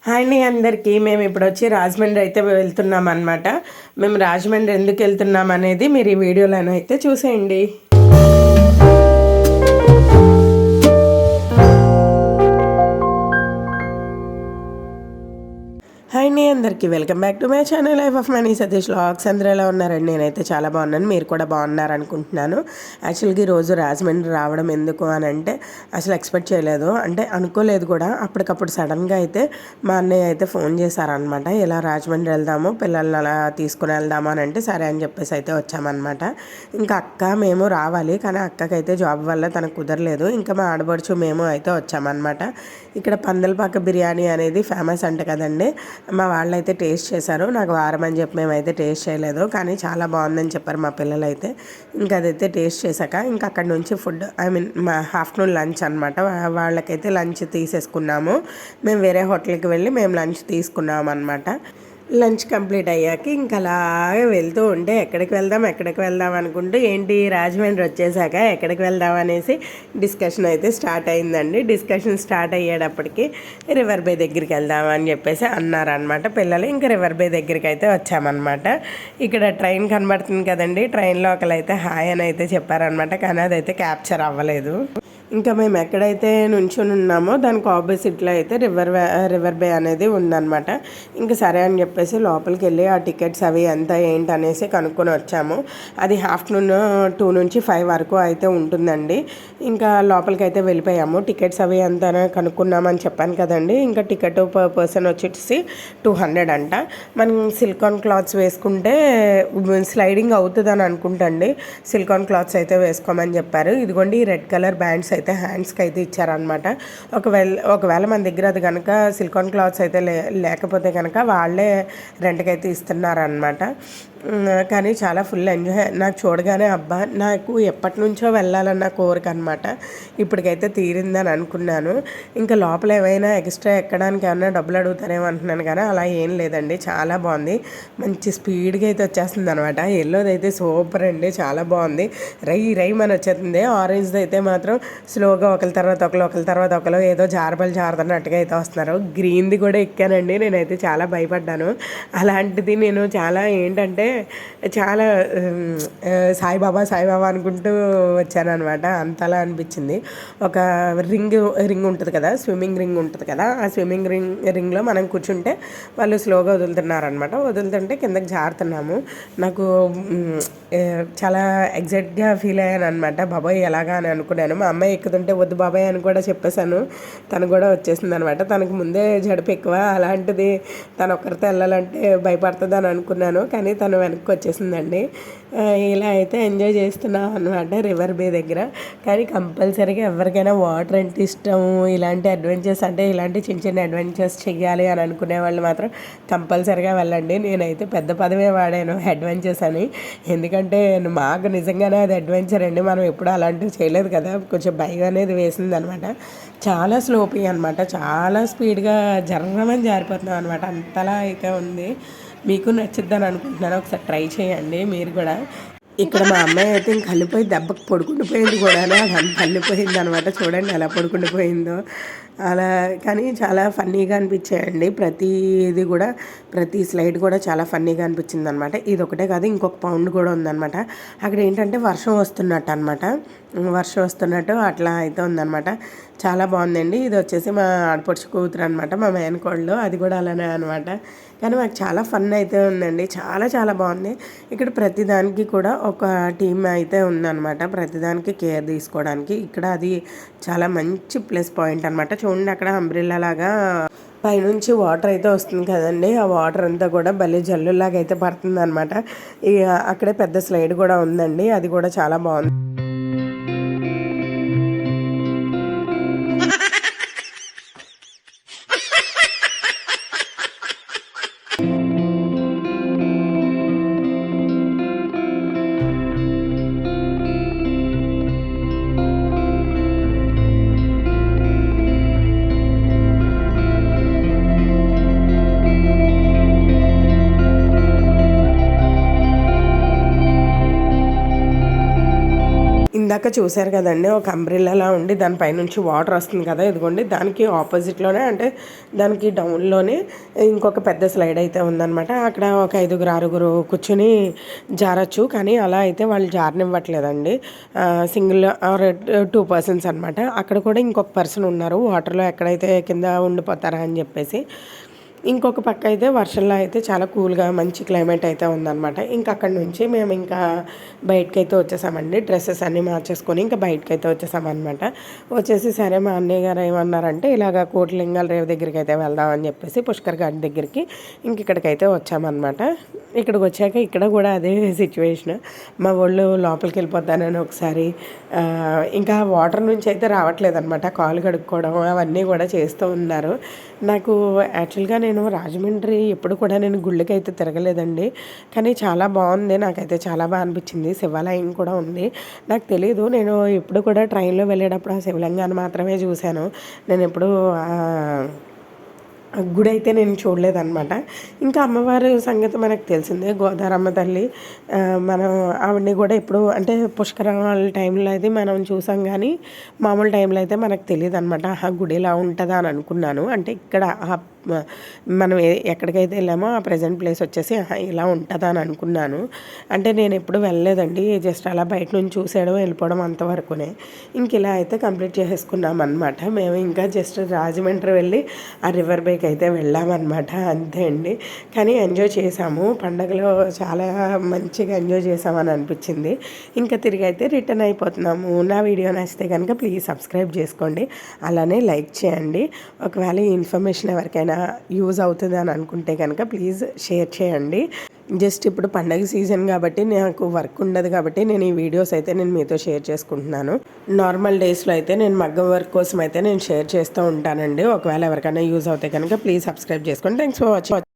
Hi అండి అందరికీ. మేము ఇప్పుడు వచ్చి రాజమండ్రి అయితే వెళ్తున్నాం అనమాట. మేము రాజమండ్రి ఎందుకు వెళ్తున్నాం అనేది మీరు ఈ వీడియోలోనే అయితే చూసేయండి. హాయ్ అండి అందరికీ, welcome back to my channel life of money Satish vlogs. అందరూ ఎలా ఉన్నారండి? నేనైతే చాలా బాగున్నాను, మీరు కూడా బాగున్నారు అనుకుంటున్నాను. యాక్చువల్గా ఈరోజు రాజమండ్రి రావడం ఎందుకు అని అంటే అసలు ఎక్స్పెక్ట్ చేయలేదు, అంటే అనుకోలేదు కూడా. అప్పటికప్పుడు సడన్గా అయితే మా అన్నయ్య అయితే ఫోన్ చేశారనమాట. ఇలా రాజమండ్రి వెళ్దాము, పిల్లల్ని అలా తీసుకుని వెళ్దాము అని అంటే సరే అని చెప్పేసి అయితే వచ్చామన్నమాట. ఇంకా అక్క మేము రావాలి, కానీ అక్కకైతే జాబ్ వల్ల తనకు కుదరలేదు. ఇంకా మా ఆడబడుచు మేము అయితే వచ్చామన్నమాట. ఇక్కడ పందలపాక బిర్యానీ అనేది ఫేమస్ అంట కదండి. మా వాళ్ళైతే టేస్ట్ చేశారు, నాకు వారం అని చెప్పి మేమైతే టేస్ట్ చేయలేదు, కానీ చాలా బాగుందని చెప్పారు మా పిల్లలు అయితే. ఇంకా అదైతే టేస్ట్ చేశాక ఇంకా అక్కడ నుంచి ఫుడ్ మా ఆఫ్టర్నూన్ లంచ్ అనమాట. వాళ్ళకైతే లంచ్ తీసేసుకున్నాము. మేము వేరే హోటల్కి వెళ్ళి మేము లంచ్ తీసుకున్నాము అనమాట. లంచ్ కంప్లీట్ అయ్యాక ఇంకా అలాగే వెళ్తూ ఉంటే ఎక్కడికి వెళ్దాం అనుకుంటూ ఏంటి రాజమండ్రి వచ్చేసాక ఎక్కడికి వెళ్దాం అనేసి డిస్కషన్ అయితే స్టార్ట్ అయిందండి. డిస్కషన్ స్టార్ట్ అయ్యేటప్పటికి రివర్ బే దగ్గరికి వెళ్దామని చెప్పేసి అన్నారనమాట పిల్లలు. ఇంకా రివర్ బే దగ్గరికి అయితే వచ్చామన్నమాట. ఇక్కడ ట్రైన్ కనబడుతుంది కదండి, ట్రైన్లో ఒకరైతే హాయ్ అని అయితే చెప్పారనమాట, కానీ అదైతే క్యాప్చర్ అవ్వలేదు. ఇంకా మేము ఎక్కడైతే నుంచుని ఉన్నామో దానికి ఆపోజిట్లో అయితే రివర్ బే అనేది ఉందన్నమాట. ఇంకా సరే అని చెప్పేసి లోపలికి వెళ్ళి ఆ టికెట్స్ అవి ఎంత ఏంటి అనేసి కనుక్కొని వచ్చాము. అది ఆఫ్టర్నూన్ 2 నుంచి 5 వరకు అయితే ఉంటుందండి. ఇంకా లోపలికి అయితే వెళ్ళిపోయాము. టికెట్స్ అవి ఎంత కనుక్కున్నామని చెప్పాను కదండి. ఇంకా టికెట్ పర్ పర్సన్ వచ్చేసి 200 అంట. మనం సిలికాన్ క్లాత్స్ వేసుకుంటే స్లైడింగ్ అవుతుందని అనుకుంటండి. సిలికాన్ క్లాత్స్ అయితే వేసుకోమని చెప్పారు. ఇదిగోండి ఈ రెడ్ కలర్ బ్యాండ్స్ అయితే హ్యాండ్స్కి అయితే ఇచ్చారనమాట. ఒకవేళ మన దగ్గర అది కనుక సిలికాన్ క్లాత్స్ అయితే లేకపోతే కనుక వాళ్ళే రెంట్కి అయితే ఇస్తున్నారనమాట. కానీ చాలా ఫుల్ ఎంజాయ్. నాకు చూడగానే అబ్బా నాకు ఎప్పటి నుంచో వెళ్ళాలన్న కోరిక అనమాట, ఇప్పటికైతే తీరిందని అనుకున్నాను. ఇంకా లోపల ఏమైనా ఎక్స్ట్రా ఎక్కడానికి ఏమన్నా డబ్బులు అడుగుతారేమో అంటున్నాను, కానీ అలా ఏం లేదండి. చాలా బాగుంది, మంచి స్పీడ్గా అయితే వచ్చేస్తుంది అనమాట. ఎల్లోది అయితే సూపర్ అండి, చాలా బాగుంది. రై మన వచ్చేస్తుంది. ఆరెంజ్ది అయితే మాత్రం స్లోగా ఒకరి తర్వాత ఒకరు ఏదో జారుతున్నట్టుగా అయితే వస్తున్నారు. గ్రీన్ది కూడా ఎక్కానండి, నేనైతే చాలా భయపడ్డాను. అలాంటిది నేను చాలా ఏంటంటే చాలా సాయిబాబా అనుకుంటూ వచ్చానమాట. అంతలా అనిపించింది. ఒక రింగ్ ఉంటుంది కదా, స్విమ్మింగ్ రింగ్ ఉంటుంది కదా, ఆ స్విమ్మింగ్ రింగ్లో మనం కూర్చుంటే వాళ్ళు స్లోగా వదులుతున్నారనమాట. వదులుతుంటే కిందకి జారుతున్నాము. నాకు చాలా ఎగ్జైట్గా ఫీల్ అయ్యాను అనమాట. బాబాయ్ ఎలాగా అని అనుకున్నాను. మా అమ్మాయి ఎక్కుతుంటే వద్దు బాబాయ్ అని కూడా చెప్పేశాను. తను కూడా వచ్చేసింది అనమాట. తనకు ముందే జడుపు ఎక్కువ, అలాంటిది తను ఒక్కరితో వెళ్ళాలంటే భయపడుతుంది అని అనుకున్నాను, కానీ తను వెనక్కి వచ్చేసిందండి. ఇలా అయితే ఎంజాయ్ చేస్తున్నాం అనమాట రివర్ బే దగ్గర. కానీ కంపల్సరీగా ఎవరికైనా వాటర్ అంటే ఇష్టం, ఇలాంటి అడ్వెంచర్స్ అంటే ఇలాంటి చిన్న అడ్వెంచర్స్ చెయ్యాలి అని అనుకునే వాళ్ళు మాత్రం కంపల్సరీగా వెళ్ళండి. నేనైతే పెద్ద పదమే వాడాను అడ్వెంచర్స్ అని, ఎందుకంటే మాకు నిజంగానే అది అడ్వెంచర్ అండి. మనం ఎప్పుడు అలాంటివి చేయలేదు కదా, కొంచెం భయం అనేది వేసింది అనమాట. చాలా స్లోపీ అనమాట, చాలా స్పీడ్గా జర్రమని జారిపోతున్నాం అనమాట. అంతలా అయితే ఉంది. మీకు నచ్చిద్దని అనుకుంటున్నాను, ఒకసారి ట్రై చేయండి మీరు కూడా. ఇక్కడ మా అమ్మాయి అయితే ఇంక కలిపోయి దెబ్బకు పడుకుండిపోయింది కూడా, అది కలిపోయింది అనమాట. చూడండి ఎలా పడుకుండిపోయిందో అలా. కానీ చాలా ఫన్నీగా అనిపించాయండి ప్రతిది కూడా, ప్రతి స్లైడ్ కూడా చాలా ఫన్నీగా అనిపించింది అనమాట. ఇది ఒకటే కాదు, ఇంకొక పౌండ్ కూడా ఉందన్నమాట. అక్కడ ఏంటంటే వర్షం వస్తున్నట్టు అట్లా అయితే ఉందన్నమాట. చాలా బాగుందండి. ఇది వచ్చేసి మా ఆడపడుచు కూతురు అనమాట, మా మేనకోళ్ళు, అది కూడా అలానే అనమాట. కానీ మాకు చాలా ఫన్ అయితే ఉందండి, చాలా బాగుంది. ఇక్కడ ప్రతిదానికి కూడా ఒక టీమ్ అయితే ఉందన్నమాట, ప్రతిదానికి కేర్ తీసుకోవడానికి. ఇక్కడ అది చాలా మంచి ప్లస్ పాయింట్ అనమాట. చూడండి అక్కడ అంబ్రెల్లా లాగా పైనుంచి వాటర్ అయితే వస్తుంది కదండి, ఆ వాటర్ అంతా కూడా భలే జల్లులాగా అయితే పడుతుంది అనమాట. అక్కడే పెద్ద స్లైడ్ కూడా ఉందండి, అది కూడా చాలా బాగుంది. ఇందాక చూశారు కదండి, ఒక అంబ్రిల్లాలా ఉండి దానిపైనుంచి వాటర్ వస్తుంది కదా, ఇదిగోండి దానికి ఆపోజిట్లోనే అంటే దానికి డౌన్లోనే ఇంకొక పెద్ద స్లైడ్ అయితే ఉందన్నమాట. అక్కడ ఒక 5-6 కూర్చుని జారచ్చు, కానీ అలా అయితే వాళ్ళు జారనివ్వట్లేదండి. సింగిల్ ఆర్ 2 పర్సన్స్ అనమాట. అక్కడ కూడా ఇంకొక పర్సన్ ఉన్నారు వాటర్లో ఎక్కడైతే కింద ఉండిపోతారా అని చెప్పేసి. ఇంకొక పక్క అయితే వర్షంలో అయితే చాలా కూల్గా మంచి క్లైమేట్ అయితే ఉందన్నమాట. ఇంకా అక్కడ నుంచి మేము ఇంకా బయటకైతే వచ్చేసామండి. డ్రెస్సెస్ అన్నీ మార్చేసుకొని ఇంకా బయటకైతే వచ్చేసామన్నమాట. వచ్చేసి సరే మా అన్నయ్య గారు ఏమన్నారంటే ఇలాగ కోటిలింగాల రేవు దగ్గరికి అయితే వెళ్దామని చెప్పేసి పుష్కర్ ఘాట్ దగ్గరికి ఇంక ఇక్కడికైతే వచ్చామన్నమాట. ఇక్కడికి వచ్చాక ఇక్కడ కూడా అదే సిచ్యువేషన్. మా వాళ్ళు లోపలికి వెళ్ళిపోతానని ఒకసారి ఇంకా వాటర్ నుంచి అయితే రావట్లేదు అనమాట. కాలు కడుక్కోవడం అవన్నీ కూడా చేస్తూ ఉన్నారు. నాకు యాక్చువల్గా నేను రాజమండ్రి ఎప్పుడు కూడా నేను గుళ్ళకి అయితే తిరగలేదండి, కానీ చాలా బాగుంది. నాకైతే చాలా బాగా అనిపించింది. శివాలయం కూడా ఉంది. నాకు తెలీదు, నేను ఎప్పుడు కూడా ట్రైన్లో వెళ్ళేటప్పుడు ఆ శివలింగాన్ని మాత్రమే చూశాను. నేను ఎప్పుడు గుడి అయితే నేను చూడలేదన్నమాట. ఇంకా అమ్మవారి సంగతి మనకు తెలిసిందే, గోదారమ్మ తల్లి. మనం ఆవిడని కూడా ఎప్పుడు అంటే పుష్కరాల టైంలో అయితే మనం చూసాం, కానీ మామూలు టైంలో అయితే మనకు తెలియదు అనమాట. ఆ గుడి ఇలా ఉంటుందా అని అనుకున్నాను. అంటే ఇక్కడ మనం ఎక్కడికైతే వెళ్ళామో ఆ ప్రజెంట్ ప్లేస్ వచ్చేసి ఇలా ఉంటుందా అని అనుకున్నాను. అంటే నేను ఎప్పుడు వెళ్ళలేదండి, జస్ట్ అలా బయట నుంచి చూసేయడం వెళ్ళిపోవడం అంతవరకునే. ఇంక ఇలా అయితే కంప్లీట్ చేసేసుకున్నాం అనమాట. మేము ఇంకా జస్ట్ రాజమండ్రి వెళ్ళి ఆ రివర్ బేక్ అయితే వెళ్ళామన్నమాట, అంతే అండి. కానీ ఎంజాయ్ చేసాము, పండగలో చాలా మంచిగా ఎంజాయ్ చేసామని అనిపించింది. ఇంకా తిరిగి అయితే రిటర్న్ అయిపోతున్నాము. నా వీడియో నచ్చితే కనుక ప్లీజ్ సబ్స్క్రైబ్ చేసుకోండి, అలానే లైక్ చేయండి. ఒకవేళ ఈ ఇన్ఫర్మేషన్ ఎవరికైనా యూజ్ అవుతుంది అని అనుకుంటే కనుక ప్లీజ్ షేర్ చేయండి. జస్ట్ ఇప్పుడు పండగ సీజన్ కాబట్టి నాకు వర్క్ ఉండదు కాబట్టి నేను ఈ వీడియోస్ అయితే నేను మీతో షేర్ చేసుకుంటున్నాను. నార్మల్ డేస్లో అయితే నేను మగ్గం వర్క్ కోసం అయితే నేను షేర్ చేస్తూ ఉంటానండి. ఒకవేళ ఎవరికైనా యూజ్ అవుతే కనుక ప్లీజ్ సబ్స్క్రైబ్ చేసుకోండి. Thanks for watching.